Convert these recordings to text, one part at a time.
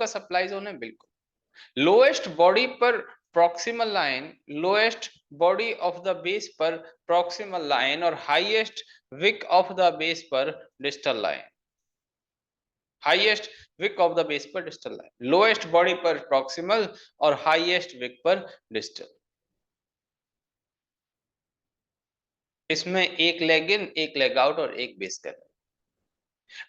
आपका supply zone है, बिल्कुल लोएस्ट बॉडी पर proximal line, lowest body of the base पर प्रॉक्सिमल लाइन और highest wick of the base पर distal line, highest wick of the base पर distal line, lowest body पर proximal और हाईएस्ट विक पर डिस्टल। इसमें एक लेग इन, एक लेग आउट और एक बेस कैनल।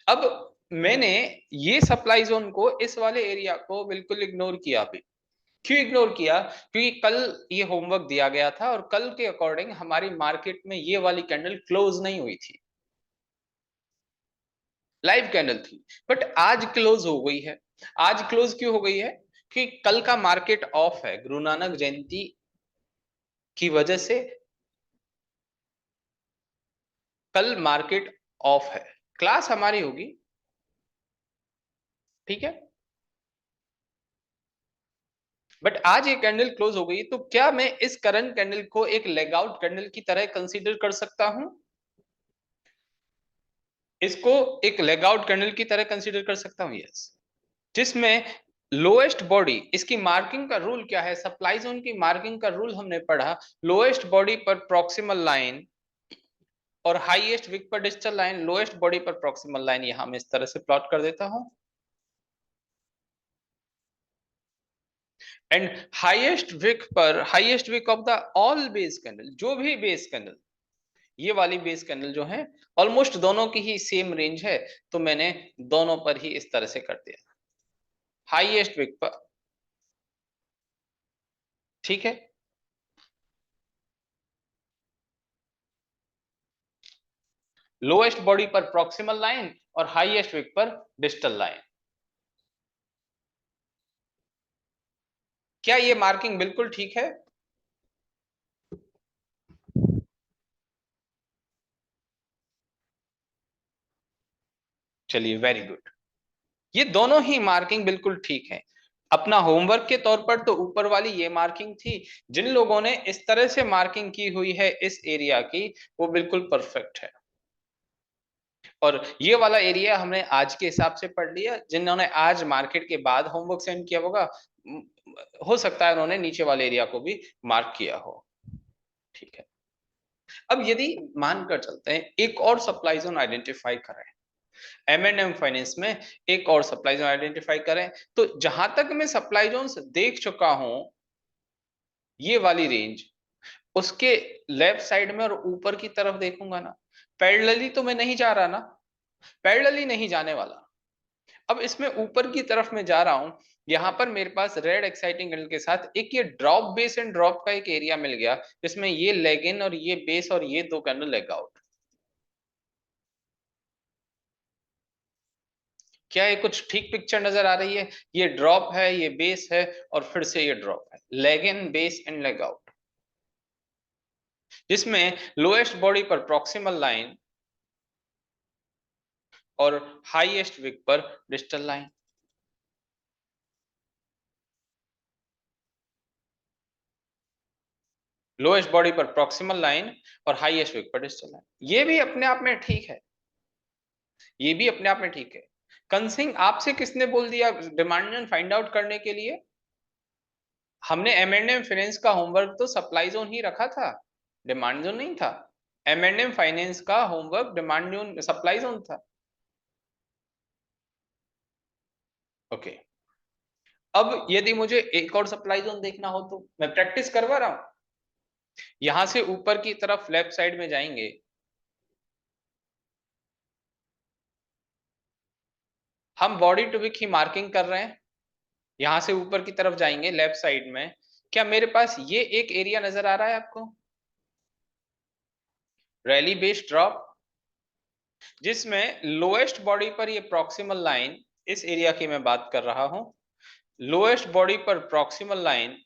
अब मैंने ये सप्लाई जोन को, इस वाले एरिया को बिल्कुल इग्नोर किया। अभी क्यों इग्नोर किया? क्योंकि कल ये होमवर्क दिया गया था और कल के अकॉर्डिंग हमारी मार्केट में ये वाली कैंडल क्लोज नहीं हुई थी, लाइव कैंडल थी, बट आज क्लोज हो गई है। आज क्लोज क्यों हो गई है? कि कल का मार्केट ऑफ है गुरु नानक जयंती की वजह से, कल मार्केट ऑफ है, क्लास हमारी होगी, ठीक है, बट आज ये कैंडल क्लोज हो गई, तो क्या मैं इस करंट कैंडल को एक लेग आउट कैंडल की तरह कंसीडर कर सकता हूं? इसको एक लेग आउट कैंडल की तरह कंसीडर कर सकता हूं, यस। जिसमें लोएस्ट बॉडी, इसकी मार्किंग का रूल क्या है? सप्लाई जोन की मार्किंग का रूल हमने पढ़ा, लोएस्ट बॉडी पर प्रॉक्सिमल लाइन और हाईएस्ट विक पर डिस्टल लाइन, लोएस्ट बॉडी पर प्रॉक्सिमल लाइन, यहां मैं इस तरह से प्लॉट कर देता हूं। And highest wick of the all base candle, जो भी बेस कैंडल, ये वाली बेस कैंडल जो है ऑलमोस्ट दोनों की ही सेम रेंज है, तो मैंने दोनों पर ही इस तरह से कर दिया, हाईएस्ट विक पर, ठीक है। लोएस्ट बॉडी पर प्रॉक्सिमल लाइन और हाईएस्ट विक पर डिस्टल लाइन। क्या ये मार्किंग बिल्कुल ठीक है? चलिए, वेरी गुड। ये दोनों ही मार्किंग बिल्कुल ठीक है। अपना होमवर्क के तौर पर तो ऊपर वाली ये मार्किंग थी, जिन लोगों ने इस तरह से मार्किंग की हुई है इस एरिया की, वो बिल्कुल परफेक्ट है। और ये वाला एरिया हमने आज के हिसाब से पढ़ लिया। जिन्होंने आज मार्केट के बाद होमवर्क सेंड किया होगा, हो सकता है उन्होंने नीचे वाले एरिया को भी मार्क किया हो, ठीक है। अब यदि मानकर चलते हैं एक और सप्लाई जोन आइडेंटिफाई करें, M&M फाइनेंस में एक और सप्लाई जोन आइडेंटिफाई करें, तो जहां तक मैं सप्लाई जोन देख चुका हूं, ये वाली रेंज, उसके लेफ्ट साइड में और ऊपर की तरफ देखूंगा ना, पैरेलली तो मैं नहीं जा रहा ना, पैरेलली नहीं जाने वाला। अब इसमें ऊपर की तरफ मैं जा रहा हूं, यहां पर मेरे पास रेड एक्साइटिंग कैंडल के साथ एक ये ड्रॉप बेस एंड ड्रॉप का एक एरिया मिल गया, जिसमें ये लेग इन और ये बेस और ये दो कैंडल लेग आउट। क्या ये कुछ ठीक पिक्चर नजर आ रही है? ये ड्रॉप है, ये बेस है और फिर से ये ड्रॉप है, leg in base and leg out, जिसमें लोएस्ट बॉडी पर प्रॉक्सिमल लाइन और हाईएस्ट विक पर डिस्टल लाइन। लोएस्ट बॉडी पर प्रॉक्सिमल लाइन और हाईएस्ट विक पर डिस्टल लाइन, ये भी अपने आप में ठीक है, ये भी अपने आप में ठीक है। कंसिंग आपसे किसने बोल दिया डिमांड फाइंड आउट करने के लिए? हमने M&M फाइनेंस का होमवर्क तो सप्लाई जोन ही रखा था, डिमांड जोन नहीं था। M&M फाइनेंस का homework demand zone supply zone था, ओके। अब यदि मुझे एक और सप्लाई जोन देखना हो, तो मैं प्रैक्टिस करवा रहा हूं, यहां से ऊपर की तरफ लेफ्ट साइड में जाएंगे, हम बॉडी टू विक ही मार्किंग कर रहे हैं, यहां से ऊपर की तरफ जाएंगे लेफ्ट साइड में, क्या मेरे पास ये एक एरिया नजर आ रहा है आपको? रैली बेस्ड ड्रॉप, जिसमें लोएस्ट बॉडी पर ये प्रॉक्सिमल लाइन, इस एरिया की मैं बात कर रहा हूं, लोएस्ट बॉडी पर proximal line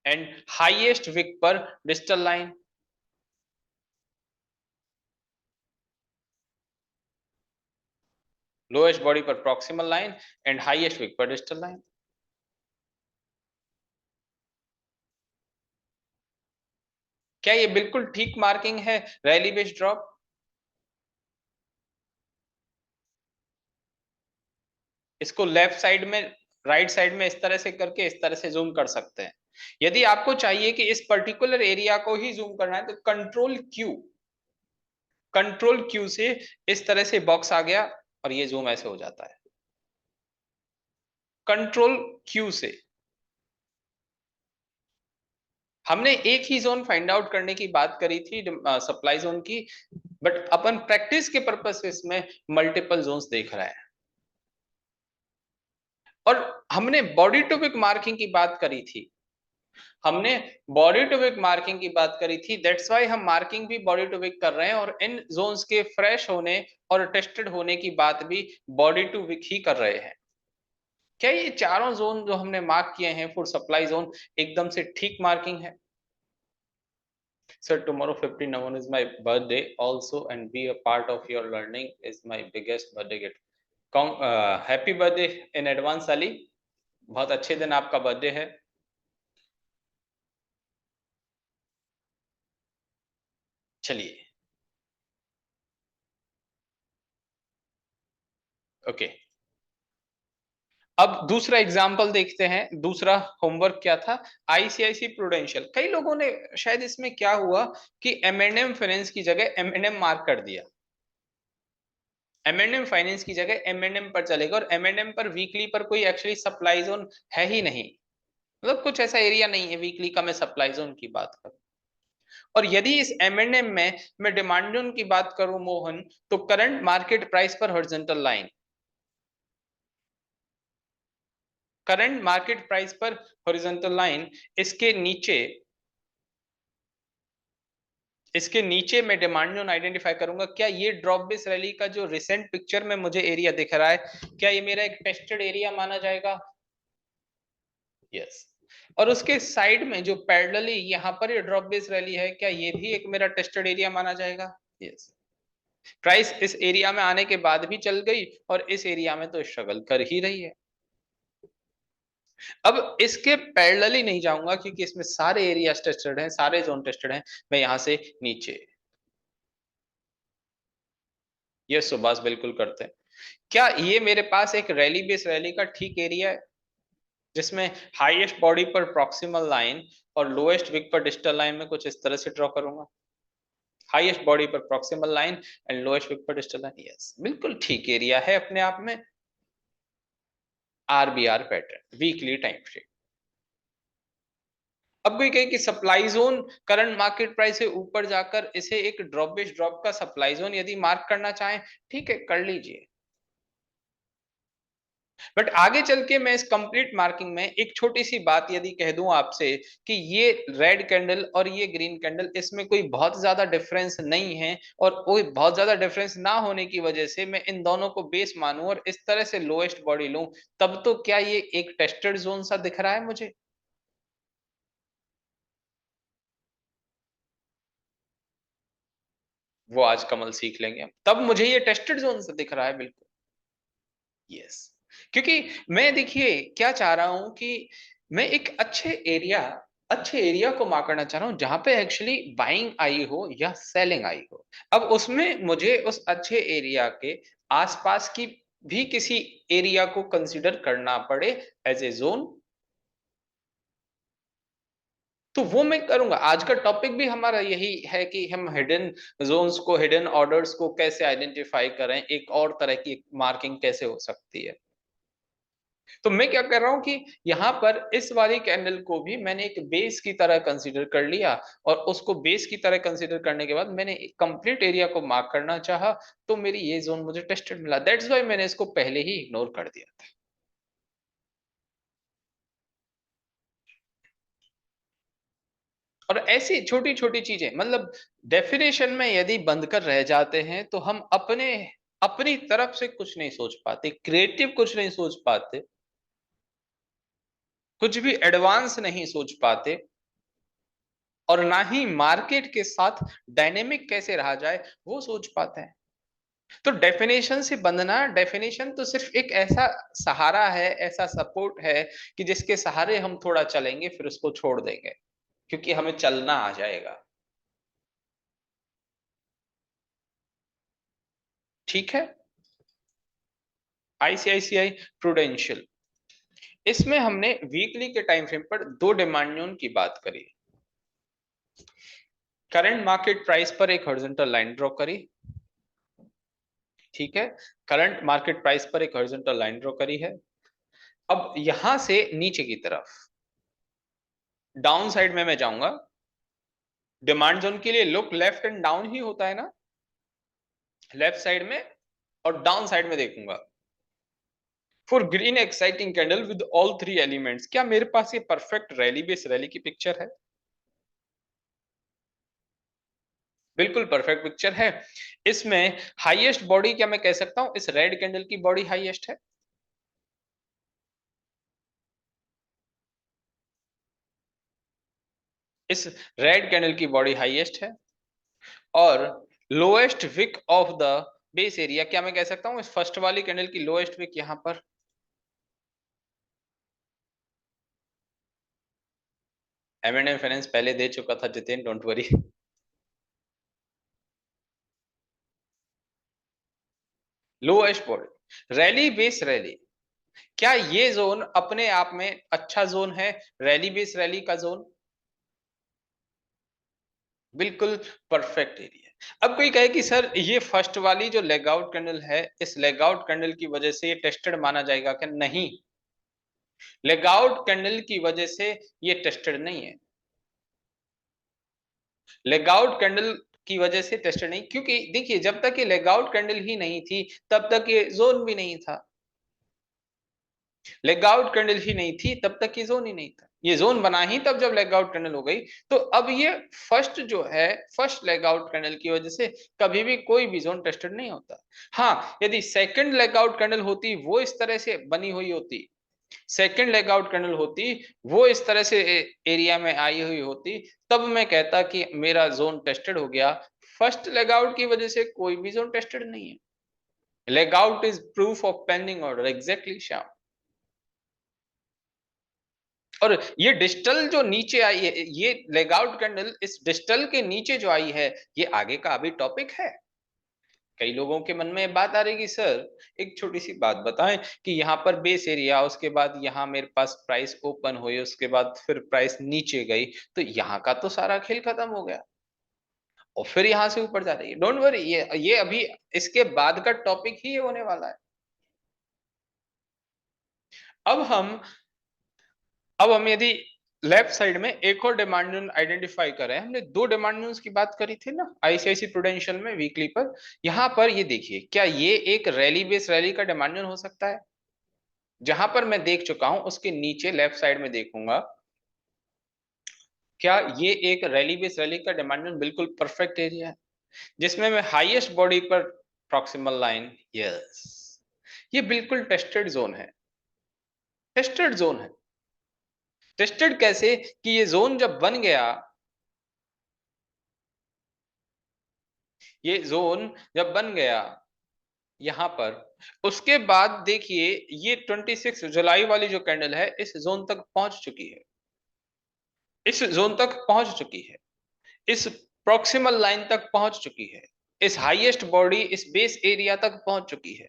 and highest wick पर डिस्टल लाइन। लोएस्ट बॉडी पर proximal line and highest wick पर डिस्टल लाइन। क्या ये बिल्कुल ठीक मार्किंग है रैली बेस्ड ड्रॉप? इसको लेफ्ट साइड में, राइट साइड में इस तरह से करके इस तरह से जूम कर सकते हैं। यदि आपको चाहिए कि इस पर्टिकुलर एरिया को ही जूम करना है तो कंट्रोल क्यू से इस तरह से बॉक्स आ गया और ये जूम ऐसे हो जाता है, कंट्रोल क्यू से। हमने एक ही जोन फाइंड आउट करने की बात करी थी, सप्लाई जोन की, बट अपन प्रैक्टिस के पर्पज से इसमें मल्टीपल जोन्स देख रहे हैं। और हमने बॉडी टू विक मार्किंग की बात करी थी, हमने बॉडी टू विक मार्किंग की बात करी थी, दैट्स वाई हम मार्किंग भी बॉडी टू विक कर रहे हैं और इन जोन्स के फ्रेश होने और टेस्टेड होने की बात भी बॉडी टू विक ही कर रहे हैं। क्या ये चारों जोन जो हमने मार्क किए हैं फूड सप्लाई जोन एकदम से ठीक मार्किंग है? Sir, tomorrow 15 November is my birthday also, and be a part of your learning is my biggest birthday gift. Happy birthday in advance, Ali. बहुत अच्छे दिन आपका बर्थडे है। चलिए, ओके। अब दूसरा एग्जाम्पल देखते हैं। दूसरा होमवर्क क्या था? ICIC Prudential. कई लोगों ने शायद इसमें क्या हुआ कि एम&एम फाइनेंस की जगह एम&एम मार्क कर दिया, एम&एम फाइनेंस की जगह एम&एम पर चलेगा, और एम&एम पर वीकली पर कोई एक्चुअली सप्लाई जोन है ही नहीं, मतलब कुछ ऐसा एरिया नहीं है वीकली का मैं सप्लाई जोन की बात करूं। और यदि इस एम&एम में मैं डिमांड जोन की बात करूं मोहन, तो करंट मार्केट प्राइस पर horizontal line, current market price पर हॉरिजॉन्टल लाइन, इसके नीचे, इसके नीचे मैं डिमांड जोन आइडेंटिफाई करूंगा। क्या ये ड्रॉप बेस रैली का जो रिसेंट पिक्चर में मुझे एरिया दिख रहा है, क्या ये मेरा एक टेस्टेड एरिया माना जाएगा? यस। और उसके साइड में जो पैरेलली यहाँ पर ये ड्रॉप बेस रैली है, क्या ये भी एक मेरा टेस्टेड एरिया माना जाएगा? यस। प्राइस इस एरिया में आने के बाद भी चल गई और इस एरिया में तो स्ट्रगल कर ही रही है। अब इसके पैरेलली नहीं जाऊंगा क्योंकि इसमें सारे एरियाज टेस्टेड हैं, सारे जोन टेस्टेड हैं। मैं यहां से नीचे, ये सुभाष बिल्कुल करते हैं। क्या ये मेरे पास एक रैली बेस रैली का ठीक एरिया है, जिसमें हाईएस्ट बॉडी पर प्रॉक्सिमल लाइन और लोएस्ट विक पर डिस्टल लाइन में कुछ इस तरह से ड्रॉ करूंगा? हाईएस्ट बॉडी पर proximal line and lowest wick पर डिस्टल लाइन, यस, बिल्कुल ठीक एरिया है अपने आप में। RBR pattern weekly time frame. अब कोई कहे कि supply zone current market price से ऊपर जाकर इसे एक ड्रॉप बेस ड्रॉप का सप्लाई जोन यदि मार्क करना चाहें, ठीक है, कर लीजिए। बट आगे चल के मैं इस कंप्लीट मार्किंग में एक छोटी सी बात यदि कह दूं आपसे कि ये रेड कैंडल और ये ग्रीन कैंडल, इसमें कोई बहुत ज्यादा डिफरेंस नहीं है, और कोई बहुत ज्यादा डिफरेंस ना होने की वजह से मैं इन दोनों को बेस मानूं और इस तरह से लोएस्ट बॉडी लूं, तब तो क्या ये एक टेस्टेड जोन सा दिख रहा है मुझे? वो आज कमल सीख लेंगे हम, तब मुझे ये टेस्टेड जोन सा दिख रहा है बिल्कुल। यस। क्योंकि मैं देखिए क्या चाह रहा हूं कि मैं एक अच्छे एरिया को मार्क करना चाह रहा हूं जहां पे एक्चुअली बाइंग आई हो या सेलिंग आई हो। अब उसमें मुझे उस अच्छे एरिया के आसपास की भी किसी एरिया को कंसीडर करना पड़े एज ए जोन, तो वो मैं करूंगा। आज का टॉपिक भी हमारा यही है कि हम हिडन जोन्स को, हिडन ऑर्डर्स को कैसे आइडेंटिफाई करें, एक और तरह की मार्किंग कैसे हो सकती है। तो मैं क्या कर रहा हूं कि यहां पर इस वाली कैंडल को भी मैंने एक बेस की तरह कंसीडर कर लिया, और उसको बेस की तरह कंसीडर करने के बाद मैंने एक कंप्लीट एरिया को मार्क करना चाहा, तो मेरी ये जोन मुझे टेस्टेड मिला, दैट्स व्हाई मैंने इसको पहले ही इग्नोर कर दिया था। और ऐसी छोटी छोटी चीजें, मतलब डेफिनेशन में यदि बंद कर रह जाते हैं तो हम अपने अपनी तरफ से कुछ नहीं सोच पाते, क्रिएटिव कुछ नहीं सोच पाते, कुछ भी एडवांस नहीं सोच पाते, और ना ही मार्केट के साथ डायनेमिक कैसे रहा जाए वो सोच पाते हैं। तो डेफिनेशन से बंधना, डेफिनेशन तो सिर्फ एक ऐसा सहारा है, ऐसा सपोर्ट है कि जिसके सहारे हम थोड़ा चलेंगे फिर उसको छोड़ देंगे, क्योंकि हमें चलना आ जाएगा। ठीक है। आईसीआईसीआई प्रूडेंशियल, इसमें हमने वीकली के टाइम फ्रेम पर दो डिमांड जोन की बात करी। करंट मार्केट प्राइस पर एक हॉरिजॉन्टल लाइन ड्रॉ करी, ठीक है, करंट मार्केट प्राइस पर एक हॉरिजॉन्टल लाइन ड्रॉ करी है। अब यहां से नीचे की तरफ डाउन साइड में मैं जाऊंगा, डिमांड जोन के लिए लुक लेफ्ट एंड डाउन ही होता है ना, लेफ्ट साइड में और डाउन साइड में देखूंगा for green exciting candle with all three elements. क्या मेरे पास ये परफेक्ट रैली बेस रैली की पिक्चर है? बिल्कुल परफेक्ट पिक्चर है। इसमें हाईएस्ट बॉडी क्या मैं कह सकता हूं इस रेड कैंडल की बॉडी हाईएस्ट है? इस रेड कैंडल की बॉडी हाईएस्ट है। और lowest wick of the base area क्या मैं कह सकता हूं इस फर्स्ट वाली कैंडल की लोएस्ट विक यहां पर? एम फाइनेंस पहले दे चुका था Jiten, don't worry. Lowest body rally base rally, क्या ये जोन अपने आप में अच्छा जोन है, रैली बेस रैली का जोन? बिल्कुल परफेक्ट एरिया। अब कोई कहे कि सर ये फर्स्ट वाली जो लेग आउट कैंडल है, इस लेग आउट कैंडल की वजह से ये टेस्टेड माना जाएगा क्या? नहीं, लेग आउट कैंडल की वजह से ये टेस्टेड नहीं है। लेग आउट कैंडल की वजह से टेस्टेड नहीं, क्योंकि देखिए जब तक ये लेग आउट कैंडल ही नहीं थी तब तक ये जोन भी नहीं था। लेग आउट कैंडल ही नहीं थी तब तक ये जोन ही नहीं था, ये जोन बना ही तब जब लेग आउट कैंडल हो गई। तो अब ये फर्स्ट जो है, फर्स्ट लेग आउट कैंडल की वजह से कभी भी कोई भी जोन टेस्टेड नहीं होता। हाँ, यदि सेकंड लेग आउट कैंडल होती, वो इस तरह से बनी हुई होती, सेकंड लेग आउट कैंडल होती, वो इस तरह से एरिया में आई हुई होती, तब मैं कहता कि मेरा जोन टेस्टेड हो गया। फर्स्ट लेग आउट की वजह से कोई भी जोन टेस्टेड नहीं है। Leg out is proof of pending order, exactly Shyam. और ये डिजिटल जो नीचे आई है, ये लेग आउट कैंडल इस डिजिटल के नीचे जो आई है, ये आगे का अभी टॉपिक है। कई लोगों के मन में बात आ रही कि सर एक छोटी सी बात बताएं कि यहाँ पर बेस एरिया, उसके बाद यहाँ मेरे पास प्राइस ओपन हुई, उसके बाद फिर प्राइस नीचे गई, तो यहाँ का तो सारा खेल खत्म हो गया और फिर यहाँ से ऊपर जा रही है। डोंट वरी, ये अभी इसके बाद का टॉपिक ही ये होने वाला है। अब हम अब हम यदि लेफ्ट साइड में एक और डिमांड जोन आइडेंटिफाई करें, हमने दो डिमांड जोन्स की बात करी थी ना आईसीआईसी प्रूडेंशियल में वीकली पर। यहां पर ये देखिए, क्या ये एक रैली बेस रैली का डिमांड जोन हो सकता है? जहां पर मैं देख चुका हूं उसके नीचे लेफ्ट साइड में देखूंगा, क्या ये एक रैली बेस रैली का डिमांड जोन? बिल्कुल परफेक्ट एरिया है, जिसमें मैं हाईएस्ट बॉडी पर प्रॉक्सिमल लाइन, यस, ये बिल्कुल टेस्टेड जोन है। टेस्टेड जोन है। टेस्टेड कैसे कि ये जोन जब बन गया, ये जोन जब बन गया यहां पर, उसके बाद देखिए ये 26 जुलाई वाली जो कैंडल है इस जोन तक पहुंच चुकी है, इस जोन तक पहुंच चुकी है, इस प्रॉक्सिमल लाइन तक पहुंच चुकी है, इस हाईएस्ट बॉडी इस बेस एरिया तक पहुंच चुकी है।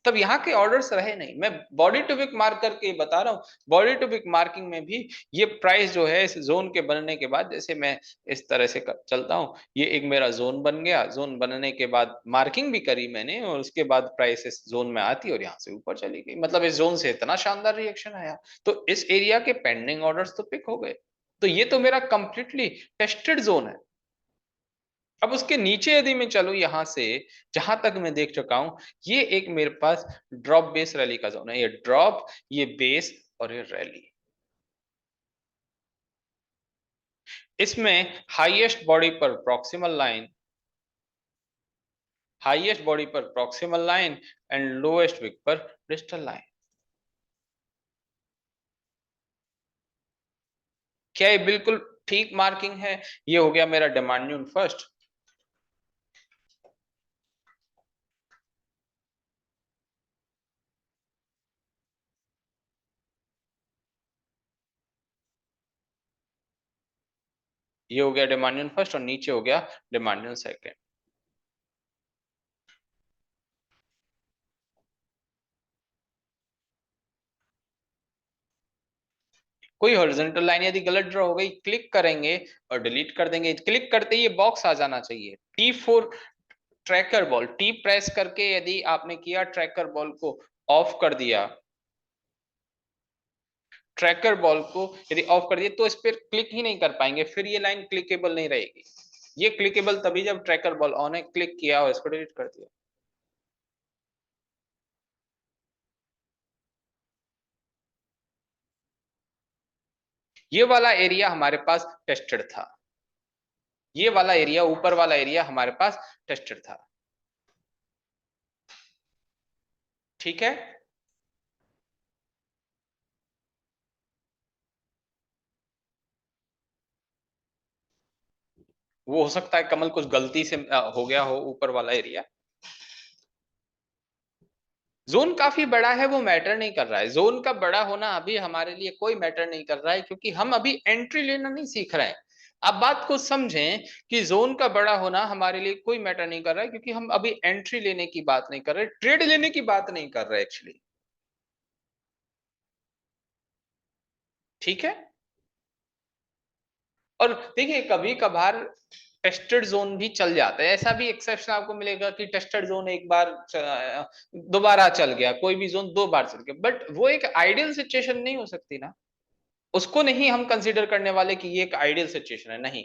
तब यहाँ के ऑर्डर्स रहे नहीं, मैं बॉडी टू विक मार्क करके बता रहा हूँ। बॉडी टू विक मार्किंग में भी ये प्राइस जो है इस जोन के बनने के बाद, जैसे मैं इस तरह से चलता हूँ, ये एक मेरा जोन बन गया, जोन बनने के बाद मार्किंग भी करी मैंने और उसके बाद प्राइस इस जोन में आती और यहाँ से ऊपर चली गई, मतलब इस जोन से इतना शानदार रिएक्शन आया, तो इस एरिया के पेंडिंग ऑर्डर्स तो पिक हो गए। तो ये तो मेरा कंप्लीटली टेस्टेड जोन है। अब उसके नीचे यदि मैं चलूं यहां से, जहां तक मैं देख चुका हूं, ये एक मेरे पास ड्रॉप बेस रैली का जोन है, ये ड्रॉप, ये बेस और ये रैली। इसमें हाईएस्ट बॉडी पर प्रॉक्सिमल लाइन, हाईएस्ट बॉडी पर proximal line and lowest wick पर डिस्टल लाइन। क्या ये बिल्कुल ठीक मार्किंग है? ये हो गया मेरा डिमांड फर्स्ट। ये हो गया डिमांड फर्स्ट और नीचे हो गया डिमांड सेकंड। कोई हॉरिजॉन्टल लाइन यदि गलत ड्रॉ हो गई, क्लिक करेंगे और डिलीट कर देंगे। क्लिक करते ही ये बॉक्स आ जाना चाहिए, T4 tracker ball. T press करके यदि आपने किया, ट्रैकर बॉल को ऑफ कर दिया, ट्रैकर बॉल को यदि ऑफ कर दिया तो इस पर क्लिक ही नहीं कर पाएंगे, फिर ये लाइन क्लिकेबल नहीं रहेगी। ये क्लिकेबल तभी जब ट्रैकर बॉल ऑन है, क्लिक किया और इसको डिलीट कर दिया। ये वाला एरिया हमारे पास टेस्टेड था, ये वाला एरिया, ऊपर वाला एरिया हमारे पास टेस्टेड था। ठीक है, वो हो सकता है कमल कुछ गलती से हो गया हो ऊपर वाला एरिया। जोन काफी बड़ा है, वो मैटर नहीं कर रहा है। जोन का बड़ा होना अभी हमारे लिए कोई मैटर नहीं कर रहा है, क्योंकि हम अभी एंट्री लेना नहीं सीख रहे हैं। आप बात को समझें कि जोन का बड़ा होना हमारे लिए कोई मैटर नहीं कर रहा है, क्योंकि हम अभी एंट्री लेने की बात नहीं कर रहे, ट्रेड लेने की बात नहीं कर रहे एक्चुअली। ठीक है, और देखिए कभी कभार टेस्टेड जोन भी चल जाता है, ऐसा भी एक्सेप्शन आपको मिलेगा कि टेस्टेड जोन एक बार दोबारा चल गया, कोई भी जोन दो बार चल गया, बट वो एक आइडियल सिचुएशन नहीं हो सकती ना। उसको नहीं हम कंसीडर करने वाले कि ये एक आइडियल सिचुएशन है, नहीं।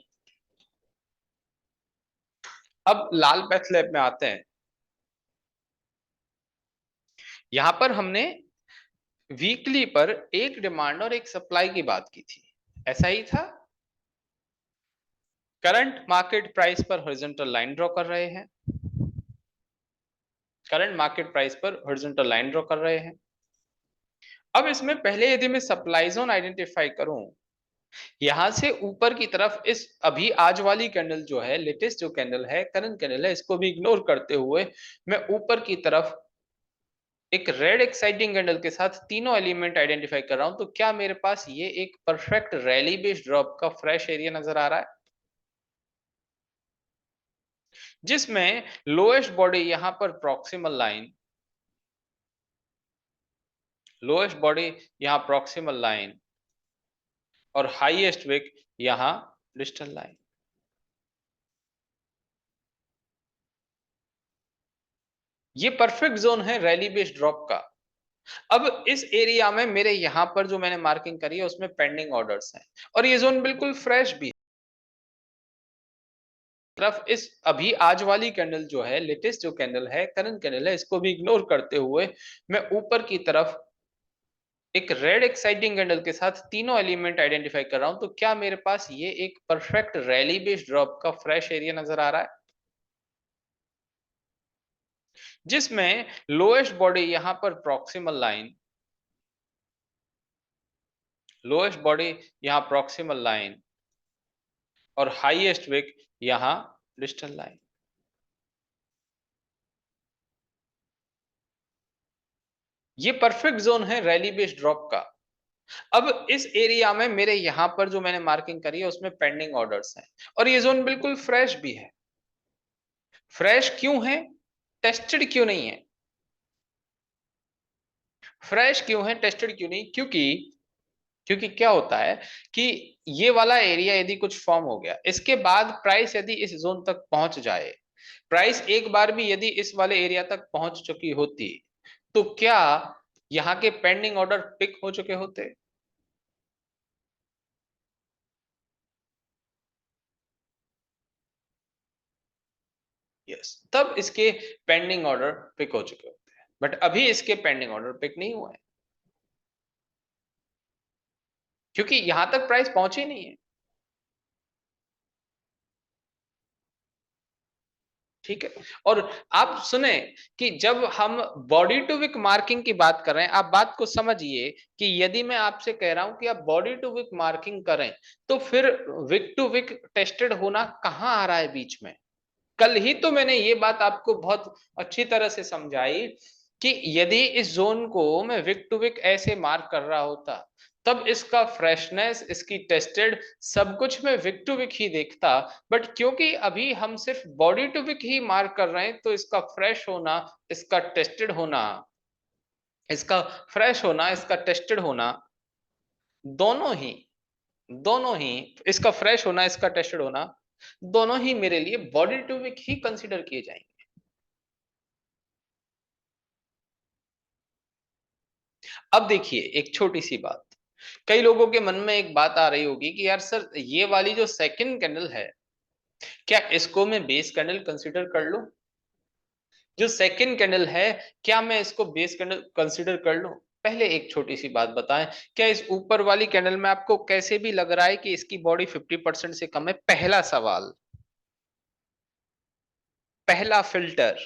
अब लाल पैथ लैब में आते हैं। यहां पर हमने वीकली पर एक डिमांड और एक सप्लाई की बात की थी, ऐसा ही था। करंट मार्केट प्राइस पर हॉरिजॉन्टल लाइन ड्रॉ कर रहे हैं, करंट मार्केट प्राइस पर हॉरिजॉन्टल लाइन ड्रॉ कर रहे हैं। अब इसमें पहले यदि मैं सप्लाई जोन आइडेंटिफाई करूं, यहां से ऊपर की तरफ, इस अभी आज वाली कैंडल जो है, लेटेस्ट जो कैंडल है, करंट कैंडल है, इसको भी इग्नोर करते हुए मैं ऊपर की तरफ एक रेड एक्साइटिंग कैंडल के साथ तीनों एलिमेंट आइडेंटिफाई कर रहा हूं, तो क्या मेरे पास ये एक परफेक्ट रैली बेस्ड ड्रॉप का फ्रेश एरिया नजर आ रहा है, जिसमें लोएस्ट बॉडी यहां पर प्रॉक्सिमल लाइन, लोएस्ट बॉडी यहां प्रॉक्सिमल लाइन और हाईएस्ट विक यहां डिस्टल लाइन। ये परफेक्ट जोन है रैली बेस्ड ड्रॉप का। अब इस एरिया में मेरे यहां पर जो मैंने मार्किंग करी है उसमें पेंडिंग ऑर्डर्स हैं, और ये जोन बिल्कुल फ्रेश भी है। तरफ इस अभी आज वाली कैंडल जो है, लेटेस्ट जो कैंडल है, करंट कैंडल है, इसको भी इग्नोर करते हुए मैं ऊपर की तरफ एक रेड एक्साइटिंग कैंडल के साथ तीनों एलिमेंट आइडेंटिफाई कर रहा हूं, तो क्या मेरे पास ये एक परफेक्ट रैली बेस्ड ड्रॉप का फ्रेश एरिया नजर आ रहा है, जिसमें लोएस्ट बॉडी यहां पर प्रॉक्सिमल लाइन, लोएस्ट बॉडी यहां प्रॉक्सिमल लाइन और हाईएस्ट विक यहां डिस्टल लाइन। ये परफेक्ट जोन है रैली बेस्ड ड्रॉप का। अब इस एरिया में मेरे यहां पर जो मैंने मार्किंग करी है उसमें पेंडिंग ऑर्डर्स हैं, और ये जोन बिल्कुल फ्रेश भी है। फ्रेश क्यों है, टेस्टेड क्यों नहीं है? फ्रेश क्यों है, टेस्टेड क्यों नहीं? क्योंकि क्योंकि क्या होता है कि ये वाला एरिया यदि कुछ फॉर्म हो गया, इसके बाद प्राइस यदि इस जोन तक पहुंच जाए, प्राइस एक बार भी यदि इस वाले एरिया तक पहुंच चुकी होती, तो क्या यहाँ के पेंडिंग ऑर्डर पिक हो चुके होते? यस, तब इसके पेंडिंग ऑर्डर पिक हो चुके होते हैं, बट अभी इसके पेंडिंग ऑर्डर पिक नहीं हुए हैं, क्योंकि यहां तक प्राइस पहुंची नहीं है। ठीक है, और आप सुने कि जब हम बॉडी टू विक मार्किंग की बात कर रहे हैं, आप बात को समझिए कि यदि मैं आपसे कह रहा हूं कि आप बॉडी टू विक मार्किंग करें, तो फिर विक टू विक टेस्टेड होना कहां आ रहा है बीच में? कल ही तो मैंने ये बात आपको बहुत अच्छी तरह से समझाई कि यदि इस जोन को मैं विक टू विक ऐसे मार्क कर रहा होता, तब इसका फ्रेशनेस, इसकी टेस्टेड, सब कुछ मैं विक टू विक ही देखता। बट क्योंकि अभी हम सिर्फ बॉडी टू विक ही मार्क कर रहे हैं, तो इसका फ्रेश होना, इसका टेस्टेड होना, इसका फ्रेश होना, इसका टेस्टेड होना दोनों ही इसका फ्रेश होना, इसका टेस्टेड होना, दोनों ही मेरे लिए बॉडी टू वीक ही कंसीडर किए जाएंगे। अब देखिए एक छोटी सी बात, कई लोगों के मन में एक बात आ रही होगी कि यार सर, ये वाली जो सेकंड कैंडल है, क्या इसको मैं बेस कैंडल कंसीडर कर लूं? जो सेकंड कैंडल है, क्या मैं इसको बेस कैंडल कंसीडर कर लूं? पहले एक छोटी सी बात बताएं, क्या इस ऊपर वाली कैंडल में आपको कैसे भी लग रहा है कि इसकी बॉडी 50% से कम है? पहला सवाल, पहला फिल्टर,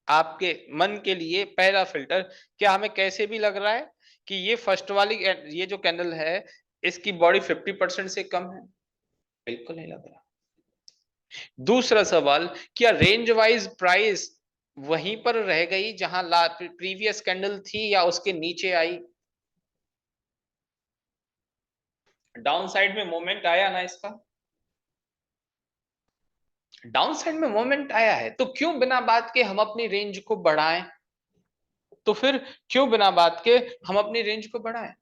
आपके मन के लिए पहला फिल्टर, क्या हमें कैसे भी लग रहा है कि ये फर्स्ट वाली ये जो कैंडल है, इसकी बॉडी 50% से कम है? बिल्कुल नहीं लग रहा। दूसरा सवाल, क्या रेंज वाइज प्राइस वहीं पर रह गई जहां प्रीवियस कैंडल थी, या उसके नीचे आई? डाउन साइड में मोमेंट आया ना इसका? डाउन साइड में मोमेंट आया है, तो क्यों बिना बात के हम अपनी रेंज को बढ़ाएं? तो फिर क्यों बिना बात के हम अपनी रेंज को बढ़ाएं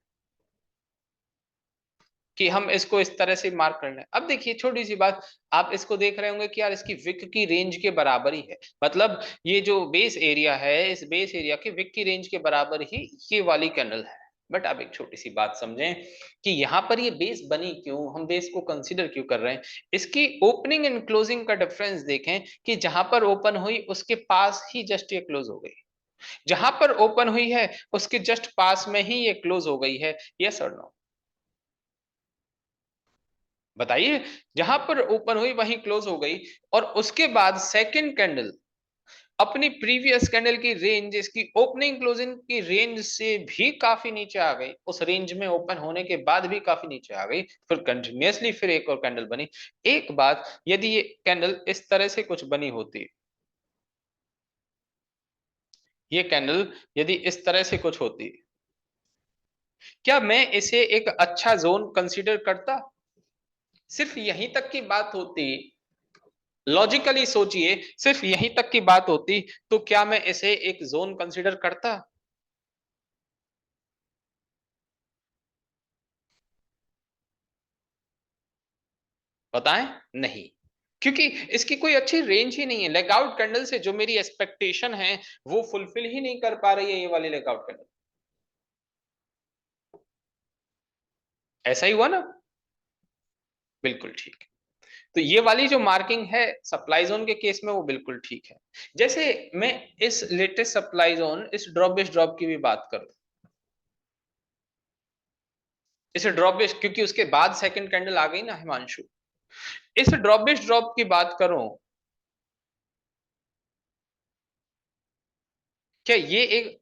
कि हम इसको इस तरह से मार्क कर लें? अब देखिए छोटी सी बात, आप इसको देख रहे होंगे कि यार इसकी विक की रेंज के बराबर ही है, मतलब ये जो बेस एरिया है, इस बेस एरिया के विक की रेंज के बराबर ही ये वाली कैंडल है। बट अब एक छोटी सी बात समझें कि यहाँ पर ये बेस बनी क्यों, हम बेस को कंसीडर क्यों कर रहे हैं? इसकी ओपनिंग एंड क्लोजिंग का डिफरेंस देखें कि जहां पर ओपन हुई उसके पास ही जस्ट ये क्लोज हो गई, जहां पर ओपन हुई है उसके जस्ट पास में ही ये क्लोज हो गई है। यस और नो? बताइए। जहां पर ओपन हुई वहीं क्लोज हो गई, और उसके बाद सेकंड कैंडल अपनी प्रीवियस कैंडल की रेंज, इसकी ओपनिंग क्लोजिंग की रेंज से भी काफी नीचे आ गई, उस रेंज में ओपन होने के बाद भी काफी नीचे आ गई, फिर कंटिन्यूअसली फिर एक और कैंडल बनी। एक बात, यदि ये कैंडल इस तरह से कुछ बनी होती, ये कैंडल यदि इस तरह से कुछ होती, क्या मैं इसे एक अच्छा जोन कंसीडर करता? सिर्फ यहीं तक की बात होती, लॉजिकली सोचिए, सिर्फ यहीं तक की बात होती, तो क्या मैं इसे एक जोन कंसीडर करता? बताएं। नहीं, क्योंकि इसकी कोई अच्छी रेंज ही नहीं है। लेगआउट कैंडल से जो मेरी एक्सपेक्टेशन है वो फुलफिल ही नहीं कर पा रही है ये वाली लेगआउट कैंडल। ऐसा ही हुआ ना? बिल्कुल ठीक है। तो ये वाली जो मार्किंग है सप्लाई जोन के केस में वो बिल्कुल ठीक है। जैसे मैं इस लेटेस्ट सप्लाई जोन, इस ड्रॉप बेस ड्रॉप की भी बात करूं, इसे ड्रॉप बेस, क्योंकि उसके बाद सेकंड कैंडल आ गई ना हिमांशु, इस ड्रॉप बेस ड्रॉप की बात करूं, क्या ये एक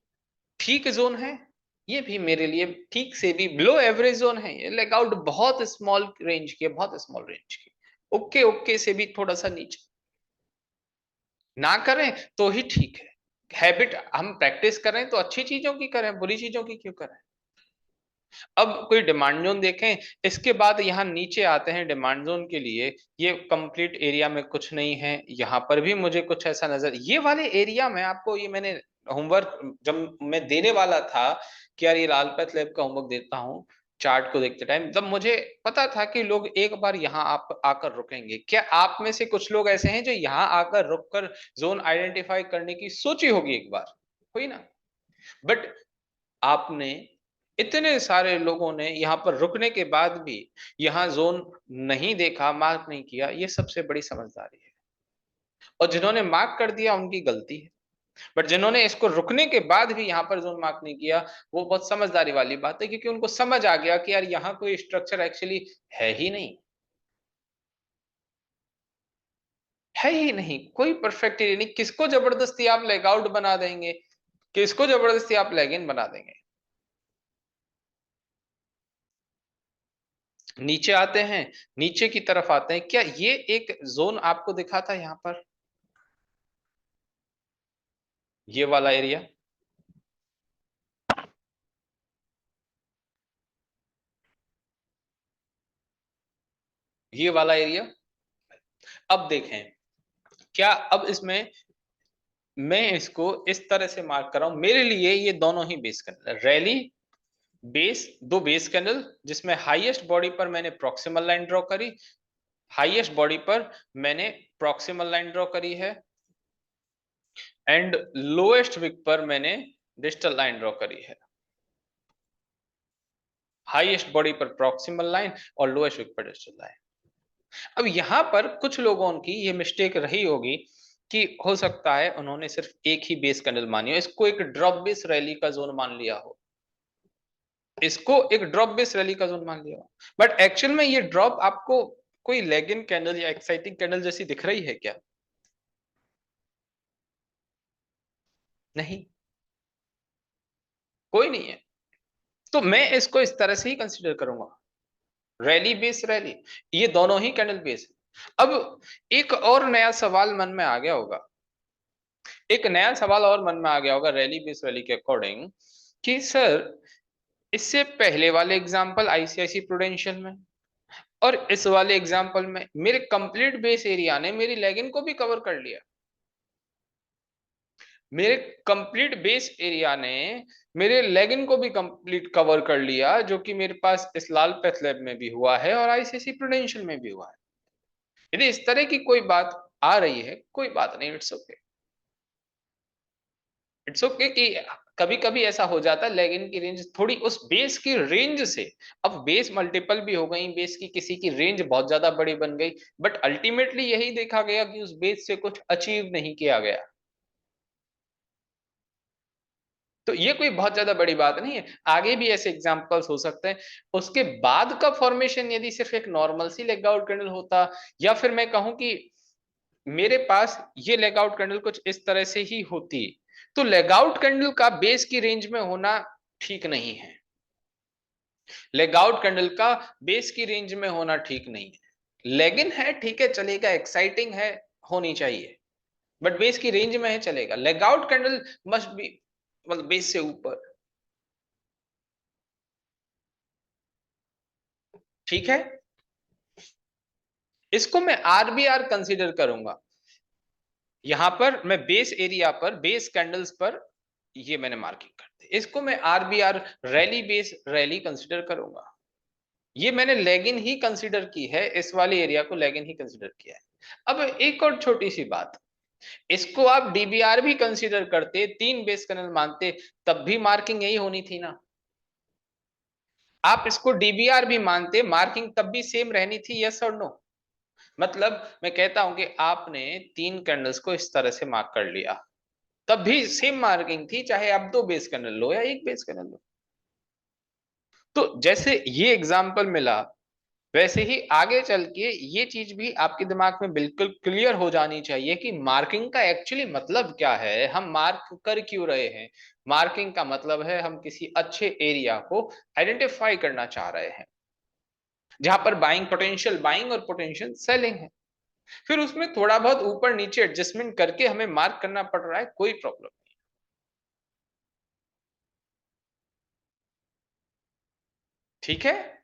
ठीक जोन है? ये भी मेरे लिए ठीक से भी बिलो एवरेज जोन है। ये लेगआउट बहुत स्मॉल रेंज की है, बहुत स्मॉल रेंज की। ओके ओके से भी थोड़ा सा नीचे ना करें तो ही ठीक है। हैबिट हम प्रैक्टिस करें तो अच्छी चीजों की करें, बुरी चीजों की क्यों करें? अब कोई डिमांड जोन देखें, इसके बाद यहाँ नीचे आते हैं डिमांड जोन के लिए। ये कंप्लीट एरिया में कुछ नहीं है, यहाँ पर भी मुझे कुछ ऐसा नजर, ये वाले एरिया में आपको, ये मैंने होमवर्क जब मैं देने वाला था कि यार ये लाल पैथ लैब का होमवर्क देता हूँ, चार्ट को देखते टाइम, तब मुझे पता था कि लोग एक बार यहाँ आप आकर रुकेंगे। क्या आप में से कुछ लोग ऐसे हैं जो यहाँ आकर रुककर जोन आइडेंटिफाई करने की सोची होगी एक बार? हुई ना? बट आपने, इतने सारे लोगों ने यहाँ पर रुकने के बाद भी यहाँ जोन नहीं देखा, मार्क नहीं किया, ये सबसे बड़ी समझदारी है। और जिन्होंने मार्क कर दिया उनकी गलती है, बट जिन्होंने इसको रुकने के बाद भी यहाँ पर जोन मार्क नहीं किया, वो बहुत समझदारी वाली बात है, क्योंकि उनको समझ आ गया कि यार यहाँ कोई स्ट्रक्चर एक्चुअली है ही नहीं, है ही नहीं कोई परफेक्ट एरिया नहीं। किसको जबरदस्ती आप लेग आउट बना देंगे, किसको जबरदस्ती आप लेग इन बना देंगे? नीचे आते हैं, नीचे की तरफ आते हैं, क्या ये एक जोन आपको दिखा था यहाँ पर, ये वाला एरिया, ये वाला एरिया? अब देखें, क्या अब इसमें मैं इसको इस तरह से मार्क कर रहा हूं, मेरे लिए ये दोनों ही बेस कैंडल, रैली बेस, दो बेस कैंडल जिसमें हाईएस्ट बॉडी पर मैंने प्रॉक्सिमल लाइन ड्रॉ करी, हाईएस्ट बॉडी पर मैंने प्रॉक्सिमल लाइन ड्रॉ करी है, एंड लोएस्ट विक पर मैंने डिस्टल लाइन ड्रॉ करी है। हाईएस्ट बॉडी पर प्रॉक्सिमल लाइन और लोएस्ट विक पर डिस्टल लाइन। अब यहां पर कुछ लोगों की ये मिस्टेक रही होगी कि हो सकता है उन्होंने सिर्फ एक ही बेस कैंडल मानी हो, इसको एक ड्रॉप बेस रैली का जोन मान लिया हो, इसको एक ड्रॉप बेस रैली का जोन मान लिया हो, बट एक्चुअल में ये ड्रॉप आपको कोई लेगिन कैंडल या एक्साइटिंग कैंडल जैसी दिख रही है क्या? नहीं, कोई नहीं है। तो मैं इसको इस तरह से ही कंसीडर करूंगा, रैली बेस रैली, ये दोनों ही कैंडल बेस है। अब एक और नया सवाल मन में आ गया होगा, एक नया सवाल और मन में आ गया होगा रैली बेस रैली के अकॉर्डिंग, कि सर इससे पहले वाले एग्जांपल आईसीआईसी प्रूडेंशियल में और इस वाले एग्जांपल में मेरे कंप्लीट बेस एरिया ने मेरी लेगिन को भी कवर कर लिया, मेरे कंप्लीट बेस एरिया ने मेरे लेगिन को भी कंप्लीट कवर कर लिया, जो कि मेरे पास इस लाल पैथ लैब में भी हुआ है और आईसीआईसी प्रूडेंशियल में भी हुआ है। यदि इस तरह की कोई बात आ रही है, कोई बात नहीं, इट्स ओके, इट्स ओके कि कभी कभी ऐसा हो जाता है लेगिन की रेंज थोड़ी उस बेस की रेंज से, अब बेस मल्टीपल भी हो गई, बेस की किसी की रेंज बहुत ज्यादा बड़ी बन गई, बट अल्टीमेटली यही देखा गया कि उस बेस से कुछ अचीव नहीं किया गया। तो ये कोई बहुत ज्यादा बड़ी बात नहीं है, आगे भी ऐसे एग्जांपल्स हो सकते हैं। उसके बाद का फॉर्मेशन यदि सिर्फ एक नॉर्मल सी लेग आउट कैंडल होता, या फिर मैं कहूं कि मेरे पास ये लेग आउट कैंडल कुछ इस तरह से ही होती, तो लेग आउट कैंडल का बेस की रेंज में होना ठीक नहीं है, लेग आउट कैंडल का बेस की रेंज में होना ठीक नहीं है। लेगिन है ठीक है, चलेगा, एक्साइटिंग है, होनी चाहिए, बट बेस की रेंज में है, चलेगा। Leg out candle must be मतलब बेस से ऊपर, ठीक है। इसको मैं आरबीआर कंसीडर करूंगा, यहां पर मैं बेस एरिया पर बेस कैंडल्स पर ये मैंने मार्किंग कर दी, इसको मैं RBR rally base rally consider करूंगा। ये मैंने लेगिन ही कंसीडर की है, इस वाले एरिया को लेगिन ही कंसीडर किया है। अब एक और छोटी सी बात, इसको आप डीबीआर भी कंसीडर करते, तीन बेस कैंडल मानते, तब भी मार्किंग यही होनी थी ना। आप इसको डीबीआर भी मानते, मार्किंग तब भी सेम रहनी थी, यस और नो? मतलब मैं कहता हूं कि आपने तीन कैंडल्स को इस तरह से मार्क कर लिया, तब भी सेम मार्किंग थी, चाहे आप दो बेस कैंडल लो या एक बेस कैंडल लो। तो जैसे ये एग्जांपल मिला, वैसे ही आगे चल के ये चीज भी आपके दिमाग में बिल्कुल क्लियर हो जानी चाहिए कि मार्किंग का एक्चुअली मतलब क्या है, हम मार्क कर क्यों रहे हैं। मार्किंग का मतलब है हम किसी अच्छे एरिया को आइडेंटिफाई करना चाह रहे हैं, जहां पर बाइंग पोटेंशियल बाइंग और पोटेंशियल सेलिंग है, फिर उसमें थोड़ा बहुत ऊपर नीचे एडजस्टमेंट करके हमें मार्क करना पड़ रहा है, कोई प्रॉब्लम नहीं, ठीक है।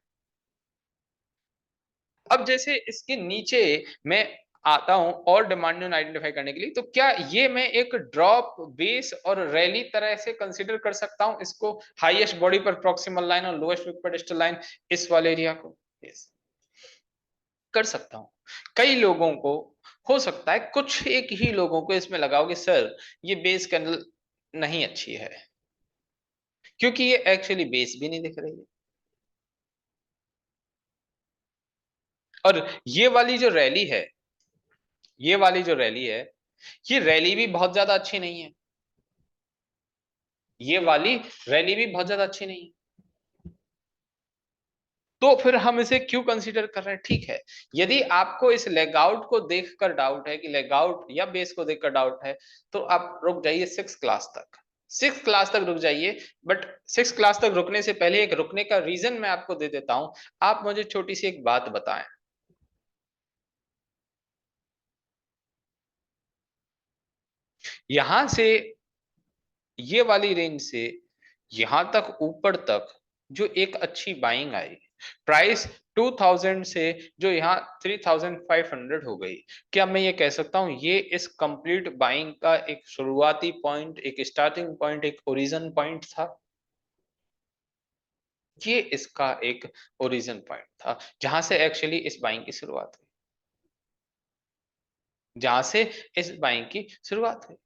अब जैसे इसके नीचे मैं आता हूं और डिमांड आइडेंटिफाई करने के लिए, तो क्या ये मैं एक ड्रॉप बेस और रैली तरह से कंसीडर कर सकता हूं इसको, हाईएस्ट बॉडी पर प्रॉक्सिमल लाइन और लोएस्ट विक पर डिस्टल लाइन, इस वाले एरिया को? यस, कर सकता हूं। कई लोगों को हो सकता है, कुछ एक ही लोगों को इसमें लगाओ कि सर ये बेस कैंडल नहीं अच्छी है, क्योंकि ये एक्चुअली बेस भी नहीं दिख रही है, और ये वाली जो रैली है, ये वाली जो रैली है, ये रैली भी बहुत ज्यादा अच्छी नहीं है, ये वाली रैली भी बहुत ज्यादा अच्छी नहीं है। तो फिर हम इसे क्यों कंसीडर कर रहे हैं? ठीक है, यदि आपको इस लेग आउट को देखकर डाउट है कि लेग आउट या बेस को देखकर डाउट है, तो आप रुक जाइए सिक्स क्लास तक, सिक्स क्लास तक रुक जाइए। बट सिक्स क्लास तक रुकने से पहले एक रुकने का रीजन मैं आपको दे देता हूं। आप मुझे छोटी सी एक बात बताएं, यहां से, ये वाली रेंज से यहां तक ऊपर तक जो एक अच्छी बाइंग आई, प्राइस 2000 से जो यहाँ 3500 हो गई, क्या मैं ये कह सकता हूं ये इस कंप्लीट बाइंग का एक शुरुआती पॉइंट, एक स्टार्टिंग पॉइंट, एक ओरिजिन पॉइंट था? ये इसका एक ओरिजिन पॉइंट था, जहां से एक्चुअली इस बाइंग की शुरुआत हुई, जहां से इस बाइंग की शुरुआत हुई।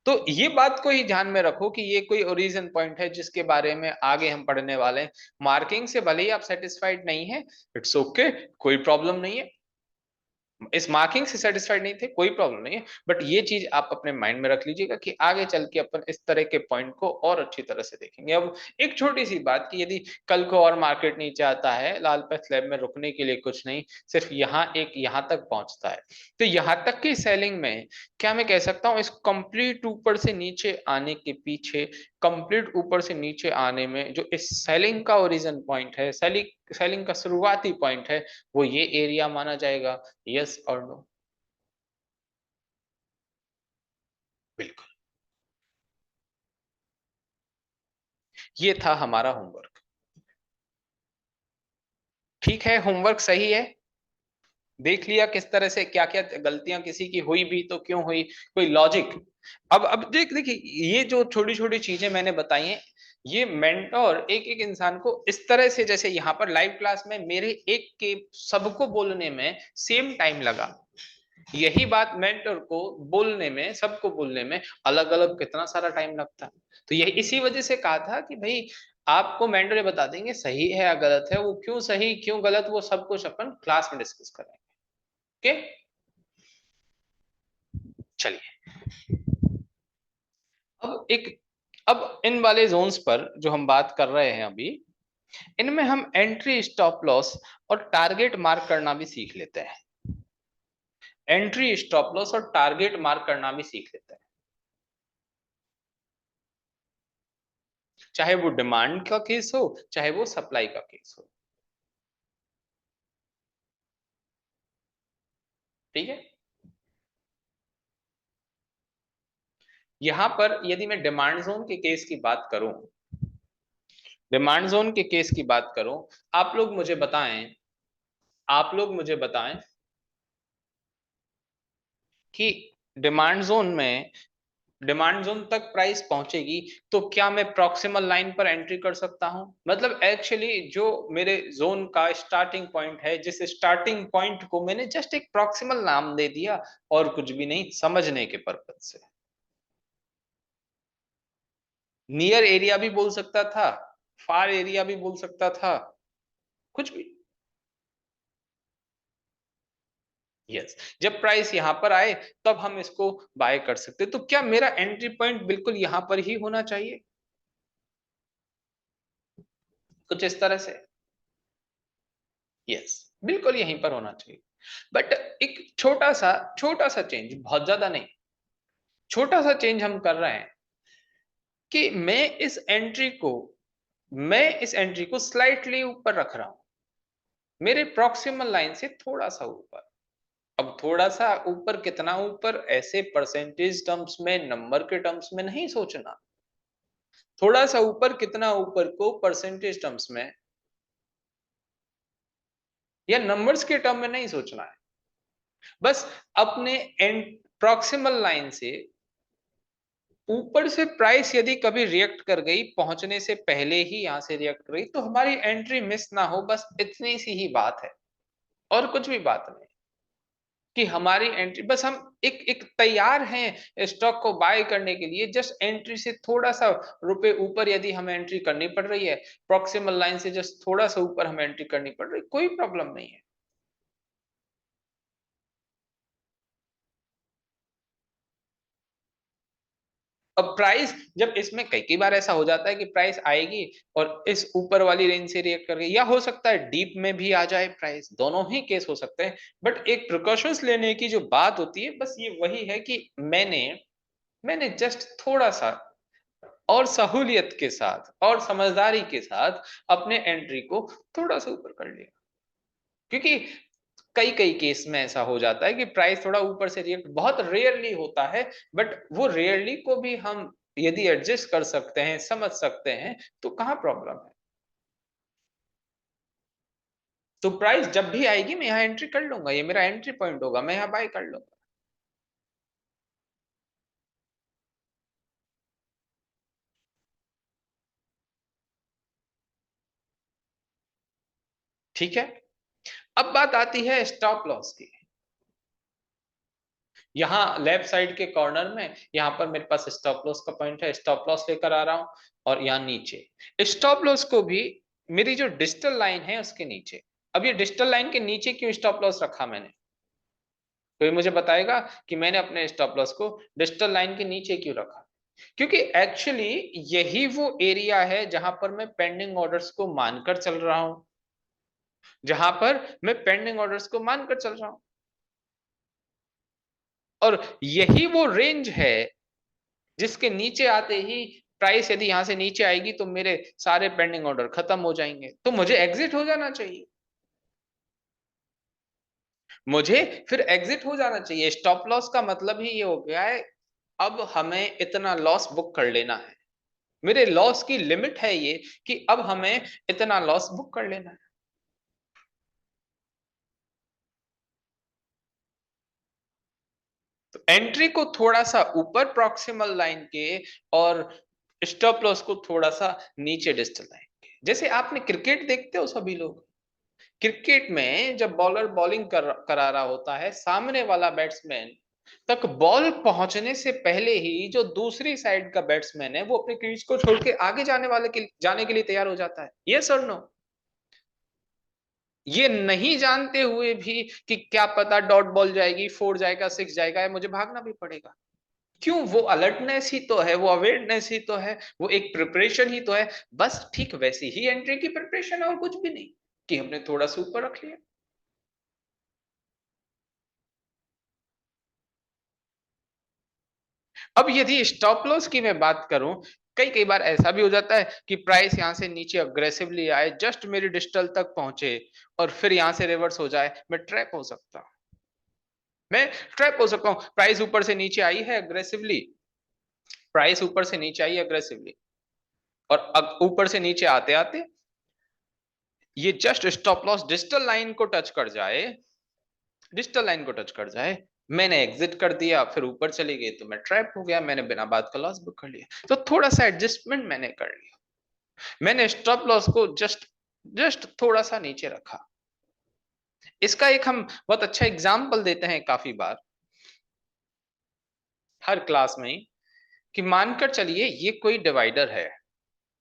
तो ये बात को ही ध्यान में रखो कि ये कोई ओरिजिन पॉइंट है जिसके बारे में आगे हम पढ़ने वाले हैं। मार्किंग से भले ही आप सेटिस्फाइड नहीं है, इट्स ओके, कोई प्रॉब्लम नहीं है। इस मार्किंग से सेटिस्फाइड नहीं थे, कोई प्रॉब्लम नहीं है, बट ये चीज आप अपने माइंड में रख लीजिएगा कि आगे चल के अपन इस तरह के पॉइंट को और अच्छी तरह से देखेंगे। अब एक छोटी सी बात कि यदि कल को और मार्केट नीचे आता है, लाल पे स्लैब में रुकने के लिए कुछ नहीं, सिर्फ यहाँ तक पहुंचता है, तो यहाँ तक की सेलिंग में क्या मैं कह सकता हूँ इस कंप्लीट ऊपर से नीचे आने के पीछे, कंप्लीट ऊपर से नीचे आने में जो इस सेलिंग का ओरिजिन पॉइंट है, सेलिंग सेलिंग का शुरुआती पॉइंट है, वो ये एरिया माना जाएगा? यस और नो? बिल्कुल। ये था हमारा होमवर्क। ठीक है, होमवर्क सही है। देख लिया किस तरह से क्या क्या गलतियां किसी की हुई भी तो क्यों हुई, कोई लॉजिक। अब देखिए ये जो छोटी छोटी चीजें मैंने बताई हैं, ये मेंटोर एक एक इंसान को इस तरह से, जैसे यहाँ पर लाइव क्लास में मेरे एक के सबको बोलने में सेम टाइम लगा, यही बात मेंटर को बोलने में, सबको बोलने में अलग अलग कितना सारा टाइम लगता है। तो यही इसी वजह से कहा था कि भाई आपको मेंटर ये बता देंगे सही है या गलत है, वो क्यों सही क्यों गलत वो सब कुछ अपन क्लास में डिस्कस करेंगे। ओके, चलिए। अब अब इन वाले जोन्स पर जो हम बात कर रहे हैं अभी, इनमें हम एंट्री, स्टॉप लॉस और टारगेट मार्क करना भी सीख लेते हैं। एंट्री, स्टॉप लॉस और टारगेट मार्क करना भी सीख लेते हैं, चाहे वो डिमांड का केस हो चाहे वो सप्लाई का केस हो। ठीक है, यहां पर यदि मैं डिमांड जोन के केस की बात करूं, डिमांड जोन के केस की बात करूं, आप लोग मुझे बताएं, आप लोग मुझे बताएं कि डिमांड जोन में, डिमांड जोन तक प्राइस पहुंचेगी तो क्या मैं प्रॉक्सिमल लाइन पर एंट्री कर सकता हूं? मतलब एक्चुअली जो मेरे जोन का स्टार्टिंग पॉइंट है, जिस स्टार्टिंग पॉइंट को मैंने जस्ट एक प्रॉक्सिमल नाम दे दिया और कुछ भी नहीं, समझने के पर्पज से। नियर एरिया भी बोल सकता था, फार एरिया भी बोल सकता था, कुछ भी। यस, जब प्राइस यहां पर आए तब हम इसको बाय कर सकते, तो क्या मेरा एंट्री पॉइंट बिल्कुल यहां पर ही होना चाहिए? कुछ इस तरह से। यस, बिल्कुल यहीं पर होना चाहिए। बट एक छोटा सा चेंज, बहुत ज्यादा नहीं, छोटा सा चेंज हम कर रहे हैं कि मैं इस एंट्री को स्लाइटली ऊपर रख रहा हूं, मेरे प्रॉक्सिमल लाइन से थोड़ा सा ऊपर। अब थोड़ा सा ऊपर कितना ऊपर, ऐसे परसेंटेज टर्म्स में, नंबर के टर्म्स में नहीं सोचना। थोड़ा सा ऊपर कितना ऊपर को परसेंटेज टर्म्स में या नंबर्स के टर्म में नहीं सोचना है। बस अपने एंड प्रॉक्सिमल लाइन से ऊपर से प्राइस यदि कभी रिएक्ट कर गई, पहुंचने से पहले ही यहां से रिएक्ट कर गई, तो हमारी एंट्री मिस ना हो, बस इतनी सी ही बात है, और कुछ भी बात नहीं। कि हमारी एंट्री, बस हम एक एक तैयार हैं स्टॉक को बाय करने के लिए, जस्ट एंट्री से थोड़ा सा रुपए ऊपर यदि हमें एंट्री करनी पड़ रही है, प्रॉक्सिमल लाइन से जस्ट थोड़ा सा ऊपर हमें एंट्री करनी पड़ रही है, कोई प्रॉब्लम नहीं है। अब प्राइस, जब इसमें कई कई बार ऐसा हो जाता है कि प्राइस आएगी और इस ऊपर वाली रेंज से रिएक्ट करके, या हो सकता है डीप में भी आ जाए प्राइस, दोनों ही केस हो सकते हैं। बट एक प्रिकॉशंस लेने की जो बात होती है, बस ये वही है कि मैंने मैंने जस्ट थोड़ा सा और सहूलियत के साथ और समझदारी के साथ अपने एंट्री को थोड़ा सा ऊपर कर लिया, क्योंकि कई कई केस में ऐसा हो जाता है कि प्राइस थोड़ा ऊपर से रिएक्ट, बहुत रेयरली होता है, बट वो रेयरली को भी हम यदि एडजस्ट कर सकते हैं, समझ सकते हैं, तो कहाँ प्रॉब्लम है। तो प्राइस जब भी आएगी मैं यहाँ एंट्री कर लूंगा, ये मेरा एंट्री पॉइंट होगा, मैं यहाँ बाय कर लूंगा। ठीक है, अब बात आती है स्टॉप लॉस की। यहाँ लेफ्ट साइड के कॉर्नर में यहाँ पर मेरे पास स्टॉप लॉस का पॉइंट है, स्टॉप लॉस लेकर आ रहा हूं। और यहाँ नीचे स्टॉप लॉस को भी मेरी जो डिजिटल लाइन है उसके नीचे। अब ये डिजिटल लाइन के नीचे क्यों स्टॉप लॉस रखा मैंने? कोई मुझे बताएगा कि मैंने अपने स्टॉप लॉस को डिजिटल लाइन के नीचे क्यों रखा? क्योंकि एक्चुअली यही वो एरिया है जहां पर मैं पेंडिंग ऑर्डर्स को मानकर चल रहा हूं, जहां पर मैं पेंडिंग ऑर्डर्स को मानकर चल रहा हूं। और यही वो रेंज है जिसके नीचे आते ही प्राइस यदि यहां से नीचे आएगी तो मेरे सारे पेंडिंग ऑर्डर खत्म हो जाएंगे, तो मुझे एग्जिट हो जाना चाहिए। मुझे फिर एग्जिट हो जाना चाहिए। स्टॉप लॉस का मतलब ही ये हो गया है, अब हमें इतना लॉस बुक कर लेना है। मेरे लॉस की लिमिट है ये कि अब हमें इतना लॉस बुक कर लेना है। तो एंट्री को थोड़ा सा ऊपर प्रॉक्सिमल लाइन के और स्टॉप लॉस को थोड़ा सा नीचे डिस्टल लाइन के। जैसे आपने क्रिकेट देखते हो, सभी लोग क्रिकेट में जब बॉलर बॉलिंग करा रहा होता है, सामने वाला बैट्समैन तक बॉल पहुंचने से पहले ही जो दूसरी साइड का बैट्समैन है वो अपने क्रीज को छोड़ के आगे जाने के लिए तैयार हो जाता है। यस और नो? ये नहीं जानते हुए भी कि क्या पता डॉट बॉल जाएगी, फोर जाएगा, सिक्स जाएगा, या मुझे भागना भी पड़ेगा। क्यों? वो अलर्टनेस ही तो है, वो अवेयरनेस ही तो है, वो एक प्रिपरेशन ही तो है। बस ठीक वैसी ही एंट्री की प्रिपरेशन है और कुछ भी नहीं, कि हमने थोड़ा सा ऊपर रख लिया। अब यदि स्टॉप लॉस की मैं बात करूं, कई कई बार ऐसा भी हो जाता है कि प्राइस यहां से नीचे अग्रेसिवली आए, जस्ट मेरी डिजिटल तक पहुंचे और फिर यहां से रिवर्स हो जाए, मैं ट्रैप हो सकता हूं। मैं ट्रैप हो सकता हूं। प्राइस ऊपर से नीचे आई है अग्रेसिवली, प्राइस ऊपर से नीचे आई अग्रेसिवली, और ऊपर से नीचे आते आते ये just stop loss digital line को टच कर जाए, डिजिटल लाइन को टच कर जाए, मैंने एग्जिट कर दिया, फिर ऊपर चली गई तो मैं ट्रैप हो गया, मैंने बिना बात का लॉस बुक कर लिया। तो थोड़ा सा एडजस्टमेंट मैंने कर लिया, मैंने स्टॉप लॉस को जस्ट जस्ट थोड़ा सा नीचे रखा। इसका एक हम बहुत अच्छा एग्जाम्पल देते हैं काफी बार हर क्लास में ही, कि मानकर चलिए ये कोई डिवाइडर है,